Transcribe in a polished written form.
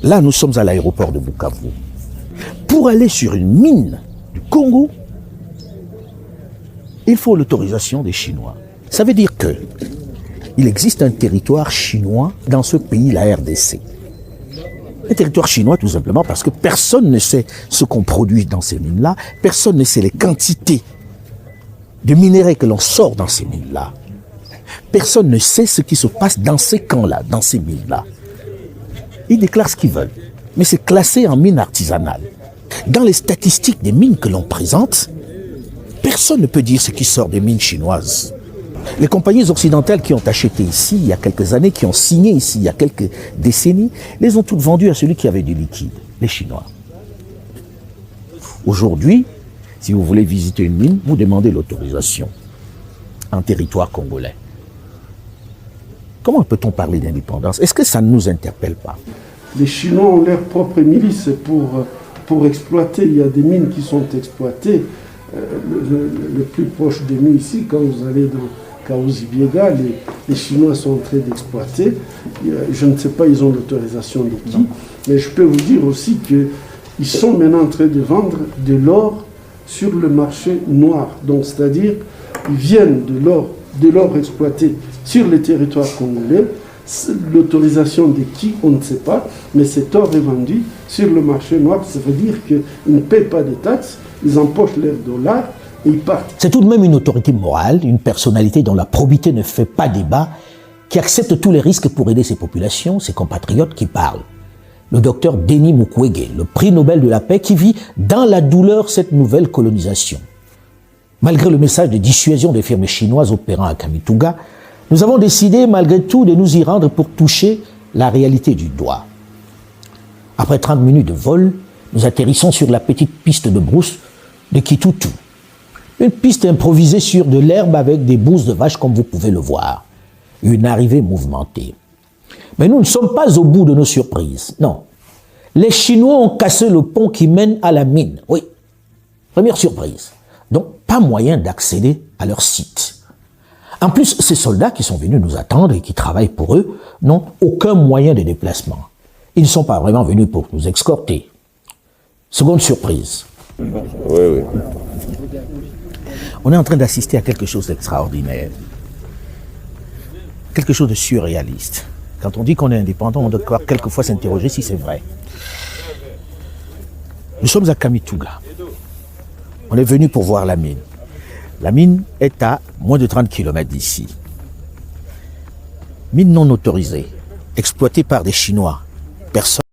Là, nous sommes à l'aéroport de Bukavu. Pour aller sur une mine du Congo, il faut l'autorisation des Chinois. Ça veut dire que il existe un territoire chinois dans ce pays, la RDC. Un territoire chinois tout simplement parce que personne ne sait ce qu'on produit dans ces mines-là, personne ne sait les quantités de minerais que l'on sort dans ces mines-là. Personne ne sait ce qui se passe dans ces camps-là, dans ces mines-là. Ils déclarent ce qu'ils veulent, mais c'est classé en mine artisanale. Dans les statistiques des mines que l'on présente, personne ne peut dire ce qui sort des mines chinoises. Les compagnies occidentales qui ont acheté ici il y a quelques années, qui ont signé ici il y a quelques décennies, les ont toutes vendues à celui qui avait du liquide, les Chinois. Aujourd'hui, si vous voulez visiter une mine, vous demandez l'autorisation en territoire congolais. Comment peut-on parler d'indépendance? Est-ce que ça ne nous interpelle pas? Les Chinois ont leur propre milice pour exploiter. Il y a des mines qui sont exploitées. Le plus proche de nous ici, quand vous allez dans Kaouzi-Biega, les Chinois sont en train d'exploiter. Je ne sais pas, ils ont l'autorisation de qui, mais je peux vous dire aussi qu'ils sont maintenant en train de vendre de l'or sur le marché noir. Donc, c'est-à-dire, ils viennent de l'or exploité sur le territoire congolais. L'autorisation de qui, on ne sait pas, mais cet or est vendu sur le marché noir. Ça veut dire qu'ils ne paient pas de taxes, ils empochent leurs dollars et ils partent. C'est tout de même une autorité morale, une personnalité dont la probité ne fait pas débat, qui accepte tous les risques pour aider ses populations, ses compatriotes qui parlent. Le docteur Denis Mukwege, le prix Nobel de la paix, qui vit dans la douleur cette nouvelle colonisation. Malgré le message de dissuasion des firmes chinoises opérant à Kamituga, nous avons décidé malgré tout de nous y rendre pour toucher la réalité du doigt. Après 30 minutes de vol, nous atterrissons sur la petite piste de brousse de Kitutu. Une piste improvisée sur de l'herbe avec des bousses de vache comme vous pouvez le voir. Une arrivée mouvementée. Mais nous ne sommes pas au bout de nos surprises. Non. Les Chinois ont cassé le pont qui mène à la mine. Oui. Première surprise. Donc, pas moyen d'accéder à leur site. En plus, ces soldats qui sont venus nous attendre et qui travaillent pour eux n'ont aucun moyen de déplacement. Ils ne sont pas vraiment venus pour nous escorter. Seconde surprise. Oui. On est en train d'assister à quelque chose d'extraordinaire. Quelque chose de surréaliste. Quand on dit qu'on est indépendant, on doit quelquefois s'interroger si c'est vrai. Nous sommes à Kamituga. On est venu pour voir la mine. La mine est à moins de 30 km d'ici. Mine non autorisée, exploitée par des Chinois. Personne